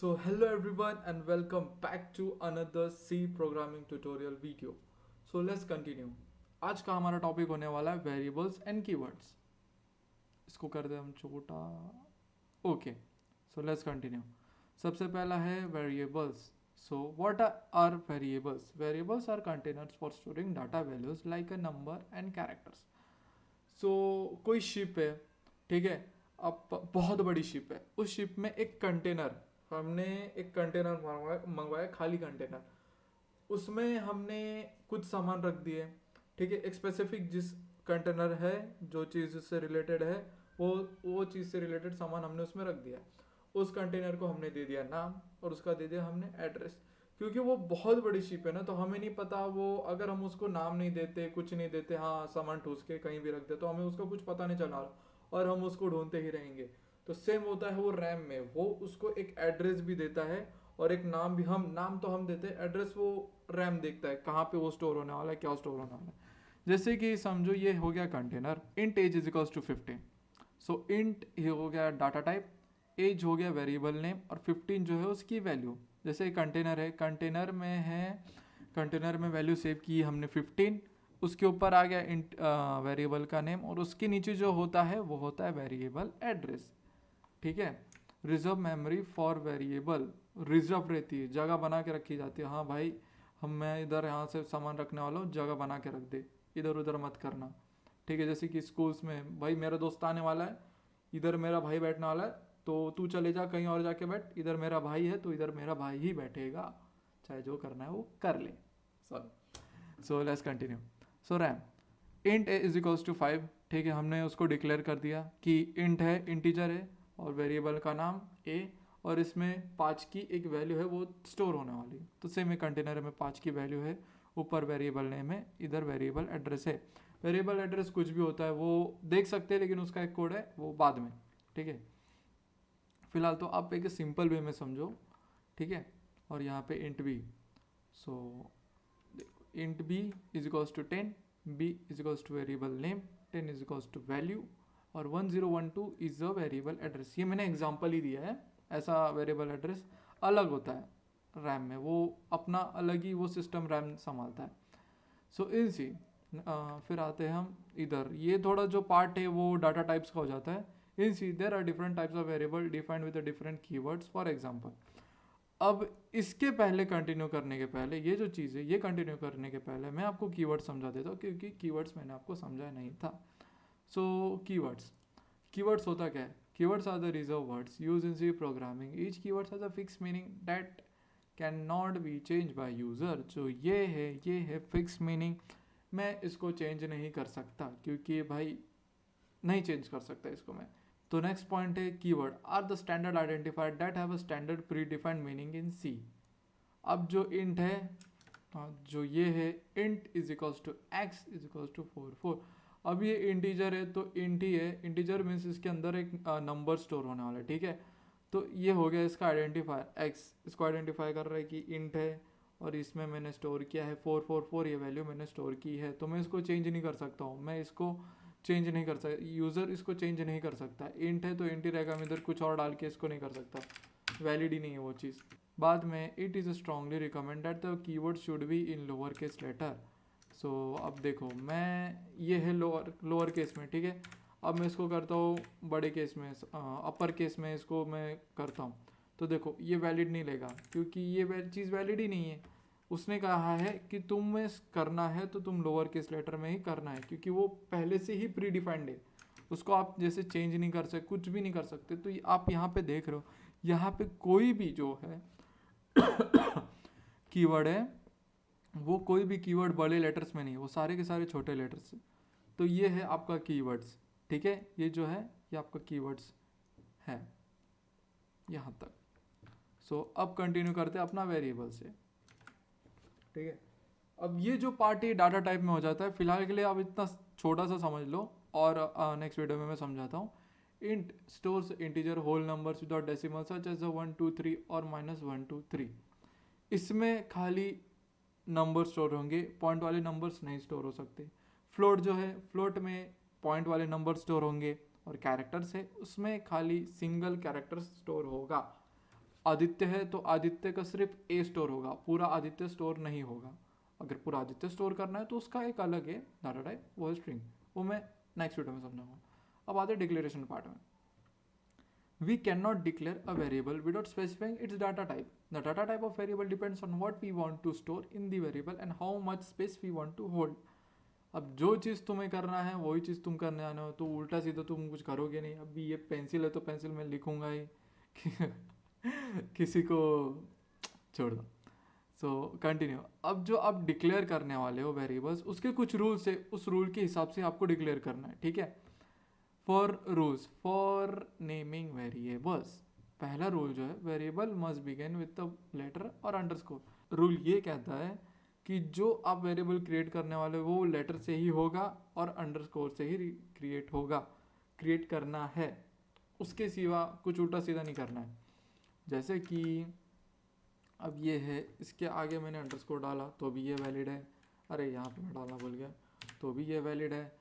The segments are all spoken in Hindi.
So hello everyone and welcome back to another C programming tutorial video. So let's continue. आज का हमारा टॉपिक होने वाला है वेरिएबल्स एंड कीवर्ड्स. इसको कर दे हम छोटा. Okay, so let's continue. सबसे पहला है variables. So what are variables? Variables are containers for storing data values like a number and characters. So कोई शिप है, ठीक है, अब बहुत बड़ी शिप है. उस शिप में एक कंटेनर, हमने एक कंटेनर मंगवाया, खाली कंटेनर. उसमें हमने कुछ सामान रख दिए, ठीक है. एक स्पेसिफिक जिस कंटेनर है, जो चीज़ से रिलेटेड है, वो चीज़ से रिलेटेड सामान हमने उसमें रख दिया. उस कंटेनर को हमने दे दिया नाम और उसका दे दिया हमने एड्रेस. क्योंकि वो बहुत बड़ी शिप है ना, तो हमें नहीं पता वो, अगर हम उसको नाम नहीं देते, कुछ नहीं देते, हाँ सामान ठूस के कहीं भी रख दे, तो हमें उसका कुछ पता नहीं चला और हम उसको ढूंढते ही रहेंगे. तो सेम होता है वो रैम में, वो उसको एक एड्रेस भी देता है और एक नाम भी. हम नाम तो हम देते हैं, एड्रेस वो रैम देखता है कहाँ पे वो स्टोर होने वाला है, क्या स्टोर होने वाला है. जैसे कि समझो ये हो गया container, int age is equals to 15. So int ये हो गया डाटा टाइप, एज हो गया वेरिएबल नेम और 15 जो है उसकी वैल्यू. जैसे कंटेनर है, कंटेनर में वैल्यू सेव की हमने 15, उसके ऊपर आ गया इंट वेरिएबल का नेम और उसके नीचे जो होता है वो होता है वेरिएबल एड्रेस. ठीक है. Reserve memory for variable, reserve रहती है, जगह बना के रखी जाती है. हाँ भाई, मैं इधर यहाँ से सामान रखने वाला हूँ, जगह बना के रख दे, इधर उधर मत करना. ठीक है. जैसे कि स्कूल्स में, भाई मेरा दोस्त आने वाला है, इधर मेरा भाई बैठने वाला है, तो तू चले जा कहीं और जाके बैठ, इधर मेरा भाई है तो इधर मेरा भाई ही बैठेगा, चाहे जो करना है वो कर ले. So let's continue. So RAM int a is equals to 5. ठीक है, हमने उसको डिक्लेयर कर दिया कि इंट है, इंटीजर है और वेरिएबल का नाम ए, और इसमें 5 की एक वैल्यू है वो स्टोर होने वाली. तो सेम एक कंटेनर में 5 की वैल्यू है, ऊपर वेरिएबल नेम है, इधर वेरिएबल एड्रेस है. वेरिएबल एड्रेस कुछ भी होता है वो देख सकते हैं, लेकिन उसका एक कोड है वो बाद में. ठीक है, फिलहाल तो आप एक सिंपल वे में समझो. ठीक है. और यहाँ पे int b. So int b is equals to 10, b is equals to variable name, 10 is equals to value और 1012 इज अ वेरिएबल एड्रेस. ये मैंने एग्जांपल ही दिया है. ऐसा वेरिएबल एड्रेस अलग होता है रैम में, वो अपना अलग ही वो सिस्टम रैम संभालता है. So easy. फिर आते हैं हम इधर, ये थोड़ा जो पार्ट है वो डाटा टाइप्स का हो जाता है. In C there are different types of variable defined with different keywords. For example, अब इसके पहले कंटिन्यू करने के पहले, ये जो चीज़ है ये कंटिन्यू करने के पहले मैं आपको कीवर्ड समझा देता हूँ, क्योंकि कीवर्ड्स मैंने आपको समझाया नहीं था. सो कीवर्ड्स होता क्या है? Keywords are the reserved words use in C programming. Each keywords has a fix meaning that can not be change by user. जो ये है फिक्स मीनिंग. मैं इसको चेंज नहीं कर सकता, क्योंकि भाई नहीं चेंज कर सकता इसको मैं. तो नेक्स्ट पॉइंट है keyword are the standard identifier that have a standard predefined meaning in C. अब जो इंट है, जो ये है int is equals to x is equals to 4. अब ये इंटीजर है तो इंट ही है. इंटीजर मीन्स इसके अंदर एक नंबर स्टोर होने वाला है. ठीक है. तो ये हो गया इसका आइडेंटिफायर एक्स. इसको आइडेंटिफाई कर रहा है कि इंट है और इसमें मैंने स्टोर किया है 444, ये वैल्यू मैंने स्टोर की है, तो मैं इसको चेंज नहीं कर सकता हूँ. मैं इसको चेंज नहीं कर सकता, यूज़र इसको चेंज नहीं कर सकता. इंट है तो इंट ही रहेगा, मैं इधर कुछ और डाल के इसको नहीं कर सकता, वैलिड ही नहीं है वो चीज़. बाद में it is strongly recommend that the keyword should be in lower case letter. So अब देखो, मैं ये है लोअर केस में. ठीक है. अब मैं इसको करता हूँ बड़े केस में, अपर केस में इसको मैं करता हूँ. तो देखो ये वैलिड नहीं लेगा, क्योंकि ये चीज़ वैलिड ही नहीं है. उसने कहा है कि तुम्हें करना है तो तुम लोअर केस लेटर में ही करना है, क्योंकि वो पहले से ही प्री डिफाइंड है. उसको आप जैसे चेंज नहीं कर सकते, कुछ भी नहीं कर सकते. तो आप यहाँ पे देख रहे हो, यहाँ पे कोई भी जो है कीवर्ड है, वो कोई भी कीवर्ड बड़े लेटर्स में नहीं है, वो सारे के सारे छोटे लेटर्स. तो ये है आपका कीवर्ड्स. ठीक है. ये जो है ये आपका कीवर्ड्स है यहाँ तक. सो अब कंटिन्यू करते हैं अपना वेरिएबल से. ठीक है. अब ये जो पार्ट है डाटा टाइप में हो जाता है. फिलहाल के लिए आप इतना छोटा सा समझ लो, और नेक्स्ट वीडियो में मैं समझाता हूँ. Int stores integer whole numbers without decimal such as 1 2 3 और -1 2 3. इसमें खाली नंबर स्टोर होंगे, पॉइंट वाले नंबर्स नहीं स्टोर हो सकते. फ्लोट जो है, फ्लोट में पॉइंट वाले नंबर स्टोर होंगे, और कैरेक्टर्स है उसमें खाली सिंगल कैरेक्टर स्टोर होगा. आदित्य है तो आदित्य का सिर्फ ए स्टोर होगा, पूरा आदित्य स्टोर नहीं होगा। अगर पूरा आदित्य स्टोर करना है तो उसका एक अलग है डाटा टाइप, वो है स्ट्रिंग। वो मैं नेक्स्ट वीडियो में समझाऊंगा। अब आते डिक्लेरेशन पार्ट में। We cannot declare a variable without specifying its data type. The data type of variable depends on what we want to store in the variable and how much space we want to hold. अब जो चीज़ तुम्हें करना है वही चीज़ तुम करने आना हो, तो उल्टा सीधा तुम कुछ करोगे नहीं। अभी ये पेंसिल है तो पेंसिल में लिखूंगा ही किसी को छोड़ दो। So continue. अब जो आप डिक्लेयर करने वाले हो वेरिएबल्स, उसके कुछ रूल्स है, उस रूल के हिसाब से आपको डिक्लेयर करना है, ठीक है। For rules for naming variables, पहला रूल जो है, variable must begin with the letter और अंडरस्कोर। रूल ये कहता है कि जो आप वेरिएबल क्रिएट करने वाले हो वो लेटर से ही होगा और अंडरस्कोर से ही क्रिएट होगा, क्रिएट करना है, उसके सिवा कुछ उल्टा सीधा नहीं करना है। जैसे कि अब ये है, इसके आगे मैंने अंडरस्कोर डाला तो भी ये वैलिड है, अरे यहाँ पे मैं डालना भूल गया, तो भी ये वैलिड है,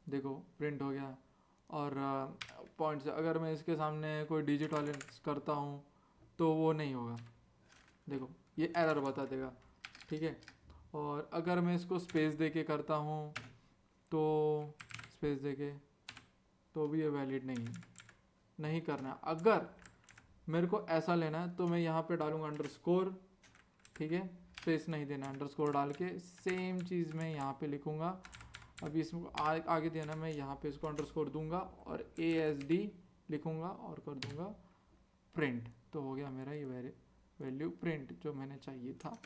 देखो प्रिंट हो गया। और पॉइंट्स, अगर मैं इसके सामने कोई डिजिट वाले करता हूँ तो वो नहीं होगा, देखो ये एरर बता देगा, ठीक है। और अगर मैं इसको स्पेस दे के करता हूँ तो स्पेस दे के तो भी ये वैलिड नहीं है, नहीं करना। अगर मेरे को ऐसा लेना है तो मैं यहाँ पे डालूंगा अंडरस्कोर, ठीक है, स्पेस नहीं देना, अंडरस्कोर डाल के सेम चीज़ मैं यहाँ पे लिखूँगा। अभी इसमें आगे देना, मैं यहाँ पे इसको अंडरस्कोर दूंगा और ASD लिखूँगा और कर दूंगा प्रिंट, तो हो गया मेरा ये वैल्यू प्रिंट जो मैंने चाहिए था।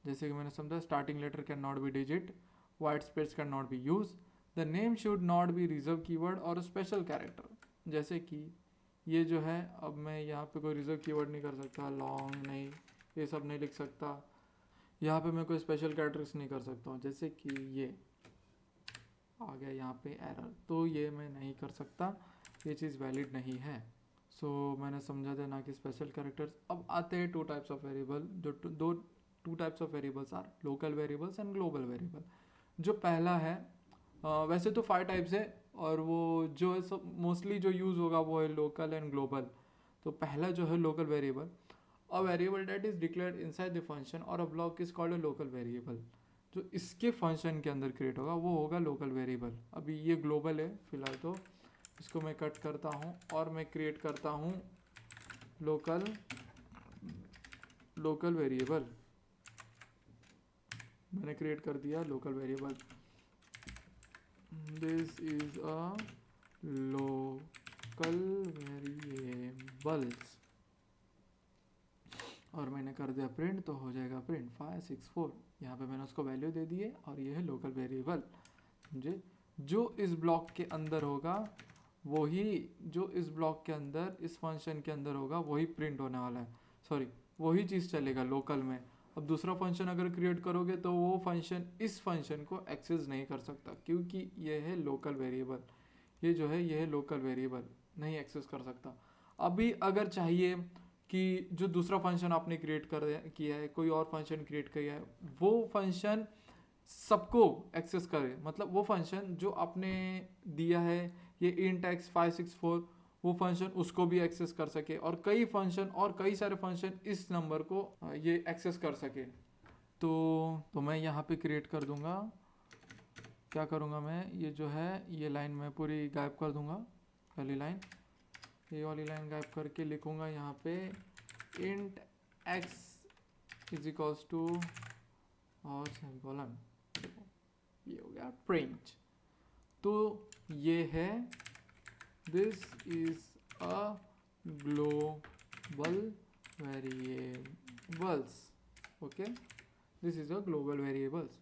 जैसे कि मैंने समझा, starting letter can not be digit, white space can not be use, the name should not be reserved keyword और स्पेशल कैरेक्टर। जैसे कि ये जो है, अब मैं यहाँ पे कोई रिजर्व कीवर्ड नहीं कर सकता, लॉन्ग नहीं, ये सब नहीं लिख सकता, यहाँ पे मैं कोई स्पेशल कैरेक्टर्स नहीं कर सकता हूँ। जैसे कि ये आ गया यहाँ पे एरर, तो ये मैं नहीं कर सकता, ये चीज़ वैलिड नहीं है। सो मैंने समझा था ना कि स्पेशल कैरेक्टर्स। अब आते हैं टू टाइप्स ऑफ वेरिएबल, जो two types of variables are local variables and global variable. जो पहला है, वैसे तो 5 टाइप्स है और वो जो है सब मोस्टली जो यूज़ होगा वो है लोकल एंड ग्लोबल। तो पहला जो है local variable, a variable that is declared inside the function और a block is called a local variable. जो इसके फंक्शन के अंदर क्रिएट होगा वो होगा लोकल वेरिएबल। अभी ये ग्लोबल है फिलहाल, तो इसको मैं कट करता हूँ और मैं क्रिएट करता हूँ लोकल वेरिएबल। मैंने क्रिएट कर दिया local variable, this is a local variables, और मैंने कर दिया प्रिंट, तो हो जाएगा प्रिंट 564। यहाँ पे मैंने उसको वैल्यू दे दी है और ये है लोकल वेरिएबल। समझे, जो इस ब्लॉक के अंदर होगा वही, जो इस ब्लॉक के अंदर इस फंक्शन के अंदर होगा वही प्रिंट होने वाला है, सॉरी वही चीज़ चलेगा लोकल में। अब दूसरा फंक्शन अगर क्रिएट करोगे तो वो फंक्शन इस फंक्शन को एक्सेस नहीं कर सकता, क्योंकि ये है लोकल वेरिएबल, ये जो है ये है लोकल वेरिएबल, नहीं एक्सेस कर सकता। अभी अगर चाहिए कि जो दूसरा फंक्शन आपने क्रिएट किया है, कोई और फंक्शन क्रिएट किया है, वो फंक्शन सबको एक्सेस करे, मतलब वो फंक्शन जो आपने दिया है ये इंट x 564, वो फंक्शन उसको भी एक्सेस कर सके, और कई फंक्शन और कई सारे फंक्शन इस नंबर को ये एक्सेस कर सके। तो मैं यहाँ पे क्रिएट कर दूंगा, क्या करूँगा मैं, ये जो है ये लाइन मैं पूरी गायब कर दूंगा, पहली लाइन, ये वाली लाइन गायब करके लिखूंगा यहाँ पे int x is equals to और सेमीकोलन, ये हो गया प्रिंट। तो ये है this is a global variables, okay, this is a global variables.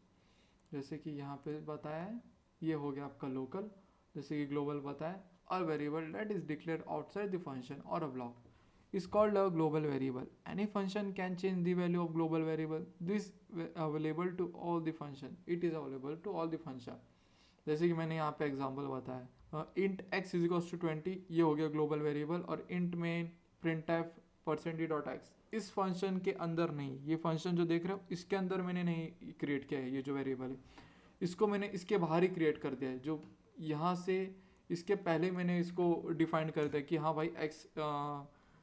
जैसे कि यहाँ पे बताया है, ये हो गया आपका लोकल, जैसे कि ग्लोबल बताया, a variable that is declared outside the function or a block is called a global variable. Any function can change the value of global variable. This available to all the function. It is available to all the function. जैसे कि मैंने यहाँ पे एग्जांपल बताया, int x is equals to 20, ये हो गया ग्लोबल वेरिएबल, और int में printf %d.x इस फंक्शन के अंदर नहीं, ये फंक्शन जो देख रहे हो इसके अंदर मैंने नहीं क्रिएट किया है, ये जो वेरिएबल है इसको मैंने इसके बाहर ही क्रिएट कर दिया है। जो यहाँ से इसके पहले मैंने इसको डिफाइन कर दिया कि हाँ भाई x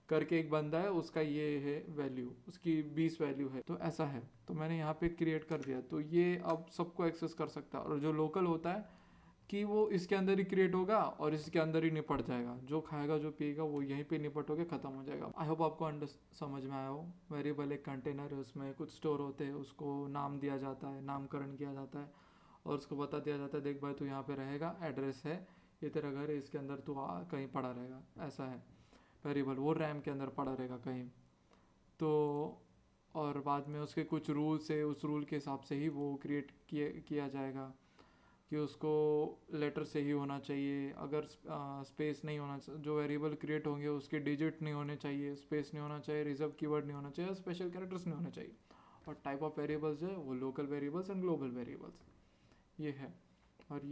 करके एक बंदा है, उसका ये है वैल्यू, उसकी 20 वैल्यू है, तो ऐसा है। तो मैंने यहाँ पे क्रिएट कर दिया, तो ये अब सबको एक्सेस कर सकता है। और जो लोकल होता है कि वो इसके अंदर ही क्रिएट होगा और इसके अंदर ही निपट जाएगा, जो खाएगा जो पिएगा वो यहीं पे निपट होकर ख़त्म हो जाएगा। आई होप आपको समझ में आया हो। वेरिएबल एक कंटेनर है, उसमें कुछ स्टोर होते हैं, उसको नाम दिया जाता है, नामकरण किया जाता है और उसको बता दिया जाता है देख भाई तू यहाँ पे रहेगा, एड्रेस है, ये तेरा घर है, इसके अंदर तू कहीं पड़ा रहेगा, ऐसा है वेरिएबल। वो रैम के अंदर पड़ा रहेगा कहीं। तो और बाद में उसके कुछ रूल्स है, उस रूल के हिसाब से ही वो क्रिएट किया जाएगा कि उसको लेटर से ही होना चाहिए। अगर स्पेस नहीं होना चाहिए, जो वेरिएबल क्रिएट होंगे उसके डिजिट नहीं होने चाहिए, स्पेस नहीं होना चाहिए, रिजर्व कीवर्ड नहीं होना चाहिए, स्पेशल कैरेक्टर्स नहीं होने चाहिए। और टाइप ऑफ वेरिएबल्स है वो local variables and global variables, ये है। और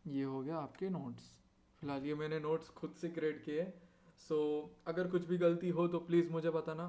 ये हो गया आपके नोट्स। फिलहाल ये मैंने नोट्स खुद से क्रिएट किए। सो अगर कुछ भी गलती हो तो प्लीज़ मुझे बताना।